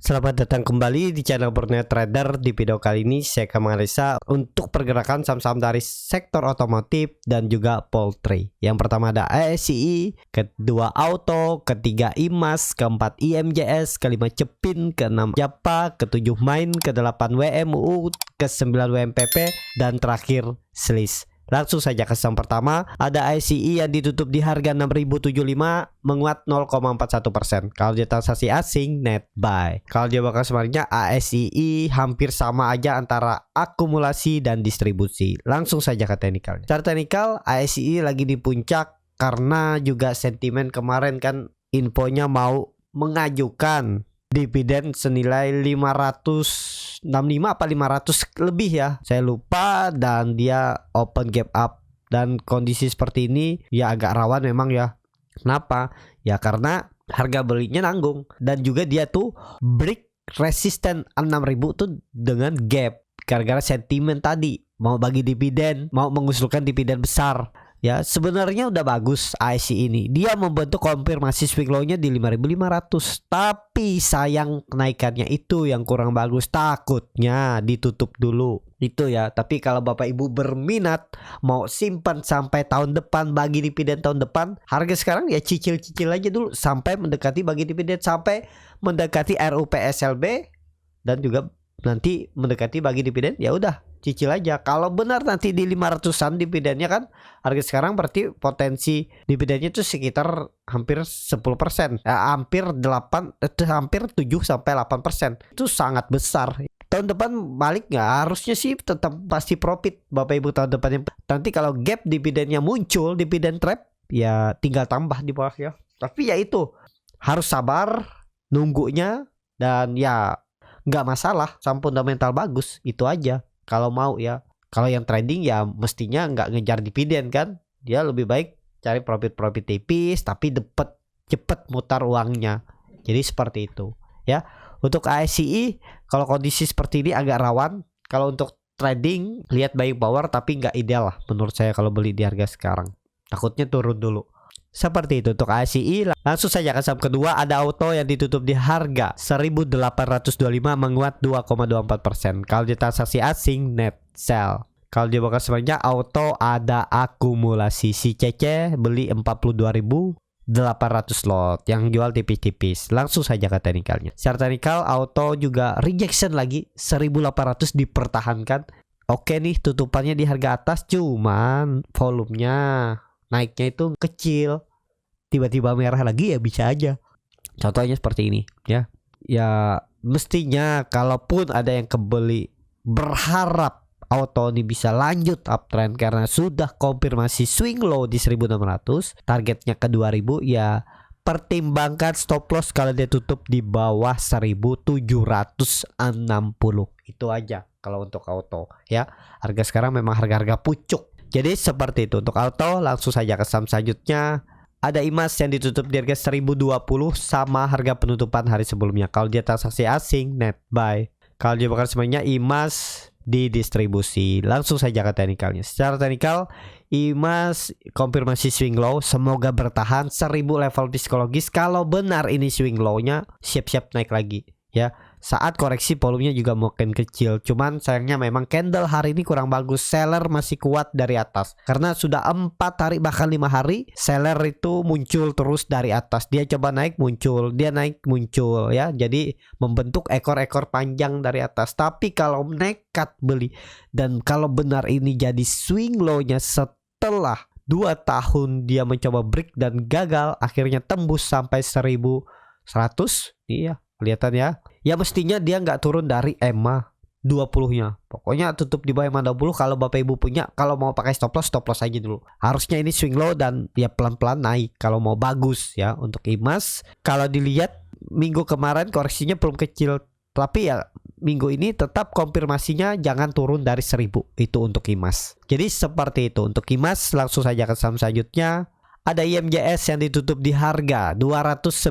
Selamat datang kembali di channel Burnet Trader. Di video kali ini saya akan menganalisa untuk pergerakan saham-saham dari sektor otomotif dan juga poultry. Yang pertama ada ASCI, kedua Auto, ketiga IMAS, keempat IMJS, kelima Cepin, keenam Japa, ketujuh Main, kedelapan WMU, kesembilan WMPP, dan terakhir Slis. Langsung saja ke saham pertama, ada ASCI yang ditutup di harga 6.075 menguat 0,41%. Kalau dia transaksi asing net buy. Kalau dia bakal sebenarnya ASCI hampir sama aja antara akumulasi dan distribusi. Langsung saja ke teknikal. Secara teknikal ASCI lagi di puncak karena juga sentimen kemarin kan infonya mau mengajukan dividen senilai 565 apa 500 lebih ya, saya lupa, dan dia open gap up, dan kondisi seperti ini ya agak rawan memang ya. Kenapa? Ya karena harga belinya nanggung dan juga dia tuh break resisten 6.000 tuh dengan gap gara-gara sentimen tadi mau bagi dividen, mau mengusulkan dividen besar. Ya sebenarnya udah bagus ASCI ini. Dia membentuk konfirmasi swing low-nya di 5.500. Tapi sayang kenaikannya itu yang kurang bagus. Takutnya ditutup dulu. Itu ya. Tapi kalau Bapak Ibu berminat mau simpan sampai tahun depan, bagi dividen tahun depan, harga sekarang ya cicil-cicil aja dulu sampai mendekati bagi dividen, sampai mendekati RUPSLB dan juga nanti mendekati bagi dividen, ya udah cicil aja. Kalau benar nanti di 500-an dividennya kan, harga sekarang berarti potensi dividennya itu sekitar hampir 10%, hampir 7-8%. Itu sangat besar. Tahun depan balik nggak? Harusnya sih tetap pasti profit Bapak Ibu tahun depannya. Nanti kalau gap dividennya muncul, dividen trap, ya tinggal tambah di bawah ya. Tapi ya itu harus sabar nunggunya, dan ya nggak masalah, saham fundamental bagus, itu aja kalau mau ya. Kalau yang trading ya mestinya nggak ngejar dividen kan, dia lebih baik cari profit tipis tapi cepet mutar uangnya. Jadi seperti itu ya. Untuk ASCI kalau kondisi seperti ini agak rawan. Kalau untuk trading lihat buying power, tapi nggak ideal lah menurut saya kalau beli di harga sekarang, takutnya turun dulu. Seperti itu untuk ASCI. Langsung saja ke saham kedua, ada Auto yang ditutup di harga 1.825 menguat 2,24%. Kalau di transaksi asing net sell. Kalau dia bakal sebanyak Auto ada akumulasi, si CC beli 42.800 lot, yang jual tipis-tipis. Langsung saja ke teknikalnya. Secara teknikal Auto juga rejection lagi 1.800 dipertahankan. Oke nih, tutupannya di harga atas, cuman volumenya naiknya itu kecil, tiba-tiba merah lagi ya bisa aja. Contohnya seperti ini ya. Ya mestinya kalaupun ada yang kebeli berharap Auto ini bisa lanjut uptrend karena sudah konfirmasi swing low di 1.600, targetnya ke 2.000, ya pertimbangkan stop loss kalau dia tutup di bawah 1.760. Itu aja kalau untuk Auto ya. Harga sekarang memang harga-harga pucuk. Jadi seperti itu untuk Auto. Langsung saja ke saham selanjutnya, ada IMAS yang ditutup di harga 1.020 sama harga penutupan hari sebelumnya. Kalau dia transaksi asing net buy. Kalau dia bakal semuanya IMAS di distribusi. Langsung saja ke teknikalnya. Secara teknikal IMAS konfirmasi swing low, semoga bertahan 1.000 level psikologis. Kalau benar ini swing low-nya, siap-siap naik lagi ya. Saat koreksi volumenya juga makin kecil. Cuman sayangnya memang candle hari ini kurang bagus. Seller masih kuat dari atas karena sudah 4 hari bahkan 5 hari seller itu muncul terus dari atas. Dia coba naik muncul, dia naik muncul ya. Jadi membentuk ekor-ekor panjang dari atas. Tapi kalau nekat beli, dan kalau benar ini jadi swing low-nya setelah 2 tahun dia mencoba break dan gagal, akhirnya tembus sampai 1.100. Iya, kelihatan ya. Ya mestinya dia nggak turun dari EMA 20-nya. Pokoknya tutup di bawah EMA 20 kalau Bapak Ibu punya. Kalau mau pakai stop loss aja dulu. Harusnya ini swing low dan ya pelan-pelan naik kalau mau bagus ya. Untuk IMAS kalau dilihat minggu kemarin koreksinya belum kecil, tapi ya minggu ini tetap konfirmasinya jangan turun dari 1.000. Itu untuk IMAS. Jadi seperti itu untuk IMAS. Langsung saja ke saham selanjutnya. Ada IMJS yang ditutup di harga 290,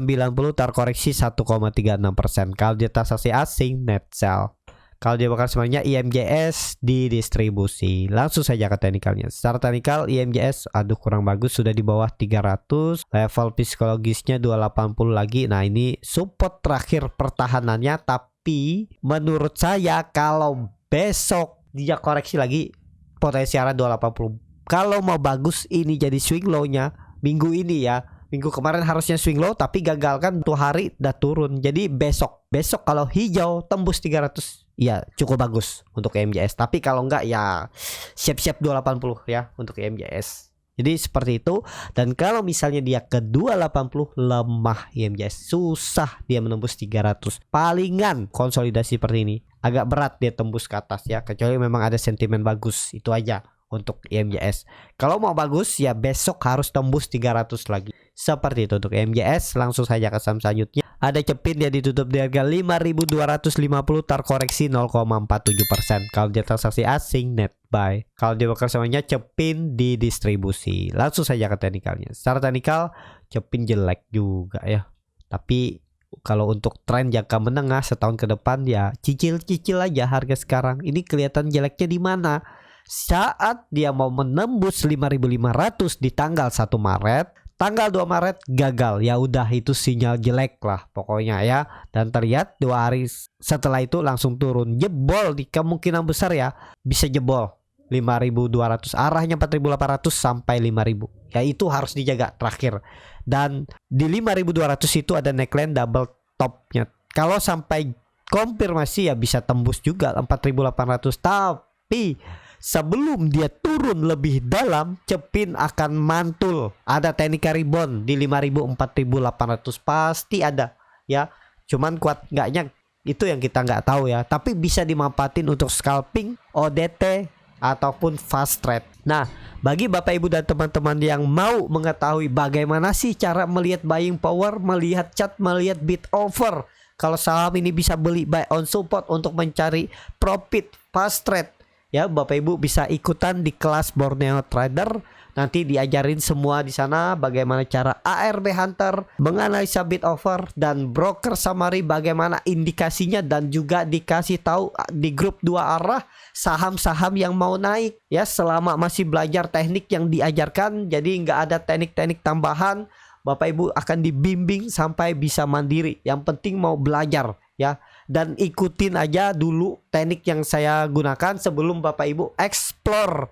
terkoreksi 1,36%. Kalau dia transaksi asing net sell. Kalau dia bakal sebenarnya IMJS di distribusi. Langsung saja ke teknikalnya. Secara teknikal IMJS aduh kurang bagus, sudah di bawah 300. Level psikologisnya 280 lagi. Nah, ini support terakhir pertahanannya, tapi menurut saya kalau besok dia koreksi lagi potensi arah 280. Kalau mau bagus ini jadi swing low-nya minggu ini ya. Minggu kemarin harusnya swing low tapi gagal kan, 2 hari udah turun. Jadi besok kalau hijau tembus 300 ya cukup bagus untuk IMJS. Tapi kalau enggak ya siap-siap 280 ya untuk IMJS. Jadi seperti itu. Dan kalau misalnya dia ke 280 lemah IMJS, susah dia menembus 300. Palingan konsolidasi seperti ini agak berat dia tembus ke atas ya, kecuali memang ada sentimen bagus. Itu aja untuk IMJS. Kalau mau bagus ya besok harus tembus 300 lagi. Seperti itu untuk IMJS. Langsung saja ke saham selanjutnya. Ada Cepin, dia ditutup di harga 5.250, terkoreksi 0,47%. Kalau dia transaksi asing net buy. Kalau dia bakal samanya Cepin di distribusi. Langsung saja ke teknikalnya. Secara teknikal Cepin jelek juga ya. Tapi kalau untuk tren jangka menengah setahun ke depan ya cicil-cicil aja harga sekarang. Ini kelihatan jeleknya di mana? Saat dia mau menembus 5.500 di tanggal 1 Maret, tanggal 2 Maret gagal. Ya udah itu sinyal jelek lah pokoknya ya. Dan terlihat 2 hari setelah itu langsung turun. Jebol di kemungkinan besar ya bisa jebol 5.200, arahnya 4.800 sampai 5.000. Ya itu harus dijaga terakhir. Dan di 5.200 itu ada neckline double topnya. Kalau sampai konfirmasi ya bisa tembus juga 4.800. Tapi sebelum dia turun lebih dalam, Cepin akan mantul. Ada teknik rebound di 5.000 4.800 pasti ada ya. Cuman kuat enggaknya itu yang kita nggak tahu ya. Tapi bisa dimanfaatin untuk scalping, ODT ataupun fast trade. Nah, bagi Bapak Ibu dan teman-teman yang mau mengetahui bagaimana sih cara melihat buying power, melihat chart, melihat bid offer, kalau saham ini bisa beli buy on support untuk mencari profit fast trade, ya Bapak Ibu bisa ikutan di kelas Borneo Trader. Nanti diajarin semua di sana bagaimana cara ARB Hunter menganalisa bid offer dan broker summary, bagaimana indikasinya, dan juga dikasih tahu di grup 2 arah saham-saham yang mau naik ya. Selama masih belajar teknik yang diajarkan, jadi nggak ada teknik-teknik tambahan. Bapak Ibu akan dibimbing sampai bisa mandiri. Yang penting mau belajar ya, dan ikutin aja dulu teknik yang saya gunakan sebelum Bapak Ibu explore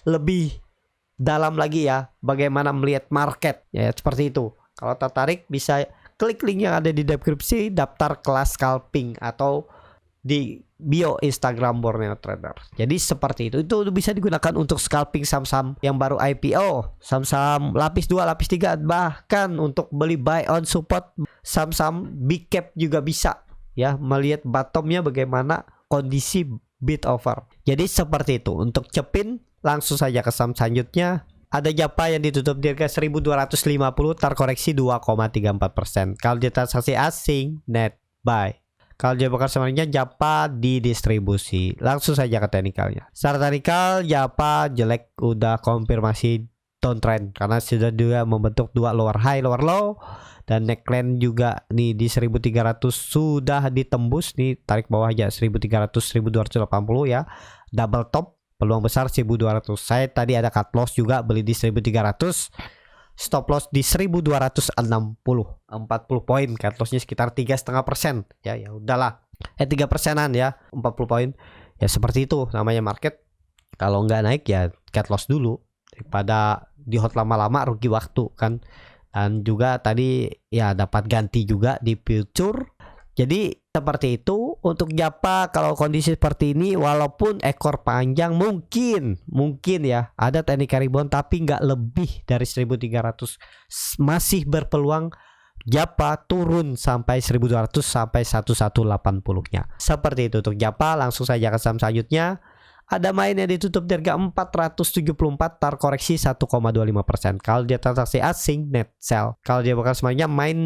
lebih dalam lagi ya, bagaimana melihat market ya, seperti itu. Kalau tertarik bisa klik link yang ada di deskripsi, daftar kelas scalping atau di bio Instagram Borneo Trader. Jadi seperti itu bisa digunakan untuk scalping saham-saham yang baru IPO, saham-saham lapis 2, lapis 3, bahkan untuk beli buy on support saham-saham big cap juga bisa ya, melihat bottomnya bagaimana kondisi bid offer. Jadi seperti itu untuk Cepin. Langsung saja ke saham selanjutnya. Ada Japa yang ditutup di harga 1.250, terkoreksi 2,34%. Kalau dia transaksi asing net buy. Kalau dia bakal sebenarnya Japa di distribusi. Langsung saja ke teknikalnya. Secara teknikal Japa jelek, udah konfirmasi downtrend karena sudah juga membentuk 2 lower high lower low, dan neckline juga nih di 1.300 sudah ditembus nih, tarik bawah aja 1.300 1.280 ya. Double top, peluang besar 1.200. Saya tadi ada cut loss juga, beli di 1.300, stop loss di 1.260, 40 poin, cut lossnya sekitar 3,5% ya. Ya udahlah, 3%an ya, 40 poin ya. Seperti itu namanya market. Kalau nggak naik ya cut loss dulu, daripada di hold lama-lama rugi waktu kan. Dan juga tadi ya dapat ganti juga di future. Jadi seperti itu untuk Japa. Kalau kondisi seperti ini, walaupun ekor panjang mungkin ya ada teknik rebound, tapi nggak lebih dari 1.300. Masih berpeluang Japa turun sampai 1.200 sampai 1.180-nya. Seperti itu untuk Japa. Langsung saja ke saham selanjutnya. Ada main yang ditutup di harga 474, terkoreksi 1,25%. Kalau dia transaksi asing net sell. Kalau dia bakal semuanya main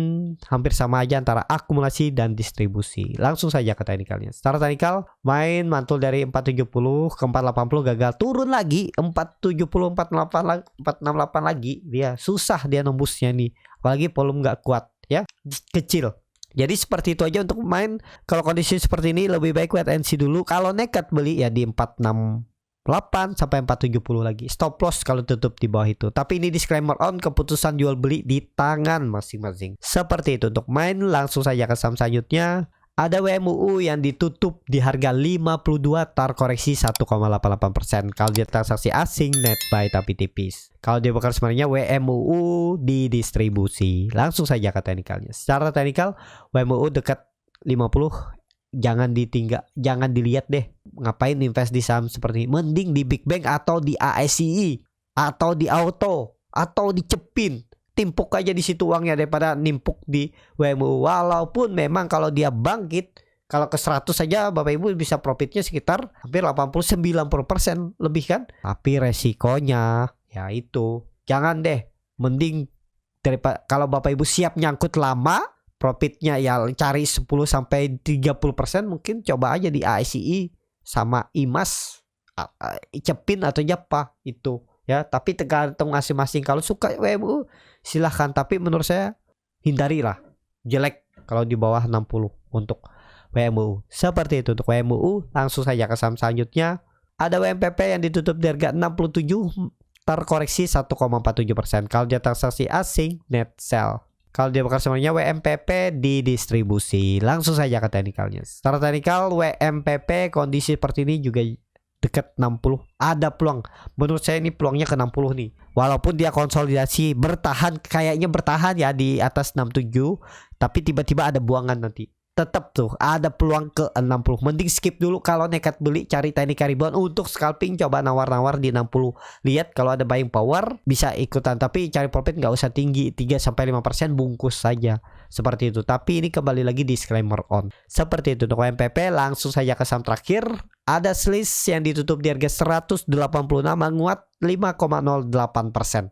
hampir sama aja antara akumulasi dan distribusi. Langsung saja ke teknikalnya. Secara teknikal main mantul dari 470 ke 480, gagal, turun lagi 470 468 lagi. Dia susah dia nembusnya nih. Apalagi volume nggak kuat ya, kecil Jadi seperti itu aja untuk main. Kalau kondisi seperti ini lebih baik wait and see dulu. Kalau nekat beli ya di 468 sampai 470 lagi. Stop loss kalau tutup di bawah itu. Tapi ini disclaimer on, keputusan jual beli di tangan masing-masing. Seperti itu untuk main. Langsung saja ke saham selanjutnya. Ada WMUU yang ditutup di harga 52 terkoreksi 1,88%. Kalau dia transaksi asing net buy tapi tipis. Kalau dia bakal sebenarnya WMUU di distribusi. Langsung saja ke teknikalnya. Secara teknikal WMUU dekat 50. Jangan ditinggal, jangan dilihat deh. Ngapain invest di saham seperti ini? Mending di Big Bang atau di ASCI atau di Auto atau di Cepin. Timpuk aja di situ uangnya daripada nimpuk di WMU. Walaupun memang kalau dia bangkit, kalau ke 100 saja Bapak Ibu bisa profitnya sekitar hampir 80-90% lebih kan. Tapi resikonya ya itu. Jangan deh. Mending daripada kalau Bapak Ibu siap nyangkut lama, profitnya ya cari 10-30% mungkin coba aja di ASCI sama IMAS, Cepin atau Japa itu. Ya, tapi tergantung masing-masing. Kalau suka WMU silahkan, tapi menurut saya hindarilah, jelek kalau di bawah 60 untuk WMU. Seperti itu untuk WMU. Langsung saja ke saham selanjutnya. Ada WMPP yang ditutup di harga 67 terkoreksi 1,47%. Kalau dia transaksi asing net sell. Kalau dia bakal semuanya WMPP di distribusi. Langsung saja ke teknikalnya. Secara teknikal WMPP kondisi seperti ini juga dekat 60, ada peluang. Menurut saya ini peluangnya ke 60 nih. Walaupun dia konsolidasi bertahan, kayaknya bertahan ya di atas 67, tapi tiba-tiba ada buangan nanti. Tetap tuh ada peluang ke 60. Mending skip dulu kalau nekat beli, cari teknik rebound. Untuk scalping coba nawar-nawar di 60. Lihat kalau ada buying power bisa ikutan, tapi cari profit nggak usah tinggi, 3-5% bungkus saja. Seperti itu. Tapi ini kembali lagi disclaimer on. Seperti itu untuk MPP. Langsung saja ke saham terakhir. Ada SLIS yang ditutup di harga 186 menguat 5,08%.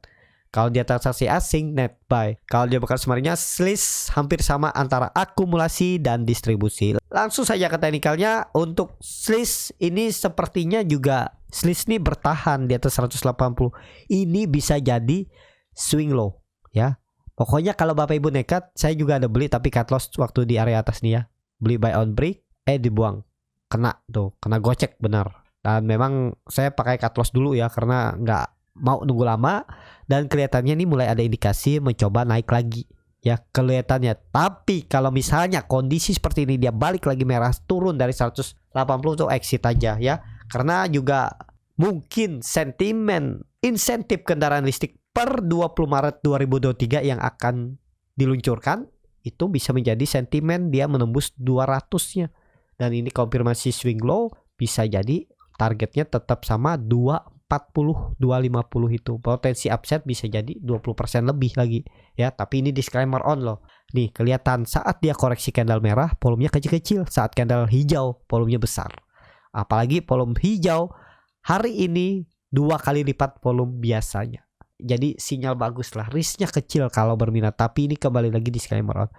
Kalau dia transaksi asing net buy. Kalau dia bakal sebenarnya SLIS hampir sama antara akumulasi dan distribusi. Langsung saja ke teknikalnya. Untuk SLIS ini sepertinya juga SLIS ini bertahan di atas 180. Ini bisa jadi swing low ya. Pokoknya kalau Bapak Ibu nekat, saya juga ada beli tapi cut loss waktu di area atas nih ya. Beli buy on break, dibuang. Kena tuh, kena gocek benar. Dan memang saya pakai cut loss dulu ya karena nggak mau nunggu lama, dan kelihatannya ini mulai ada indikasi mencoba naik lagi ya kelihatannya. Tapi kalau misalnya kondisi seperti ini dia balik lagi merah turun dari 180 tuh exit aja ya, karena juga mungkin sentimen insentif kendaraan listrik per 20 Maret 2023 yang akan diluncurkan itu bisa menjadi sentimen dia menembus 200-nya, dan ini konfirmasi swing low. Bisa jadi targetnya tetap sama 240, 250 itu. Potensi upside bisa jadi 20% lebih lagi ya. Tapi ini disclaimer on loh. Nih kelihatan saat dia koreksi candle merah volumenya kecil-kecil, saat candle hijau volumenya besar. Apalagi volume hijau hari ini 2 kali lipat volume biasanya. Jadi sinyal bagus lah. Risknya kecil kalau berminat. Tapi ini kembali lagi disclaimer on.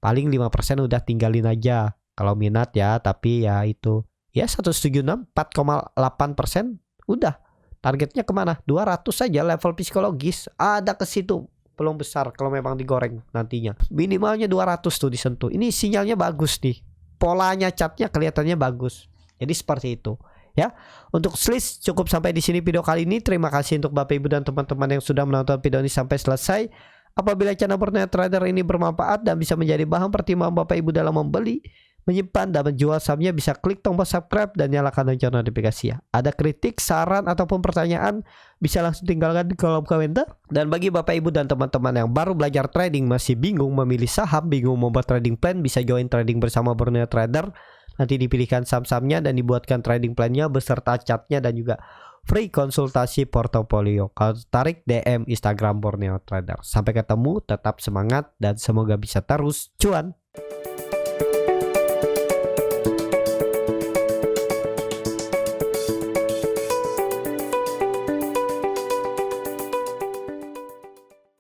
Paling 5% udah tinggalin aja kalau minat ya. Tapi ya itu ya 176 4,8% udah. Targetnya kemana? 200 saja level psikologis. Ada ke situ peluang besar kalau memang digoreng nantinya. Minimalnya 200 tuh disentuh. Ini sinyalnya bagus nih. Polanya chartnya kelihatannya bagus. Jadi seperti itu ya. Untuk SLIS cukup sampai di sini video kali ini. Terima kasih untuk Bapak Ibu dan teman-teman yang sudah menonton video ini sampai selesai. Apabila channel Borneo Trader ini bermanfaat dan bisa menjadi bahan pertimbangan Bapak Ibu dalam membeli, menyimpan dan menjual sahamnya, bisa klik tombol subscribe dan nyalakan lonceng notifikasi ya. Ada kritik, saran ataupun pertanyaan bisa langsung tinggalkan di kolom komentar. Dan bagi Bapak Ibu dan teman-teman yang baru belajar trading, masih bingung memilih saham, bingung membuat trading plan, bisa join trading bersama Borneo Trader. Nanti dipilihkan saham-sahamnya dan dibuatkan trading plannya beserta chartnya dan juga free konsultasi portofolio. Kalau tertarik DM Instagram Borneo Trader. Sampai ketemu, tetap semangat dan semoga bisa terus cuan.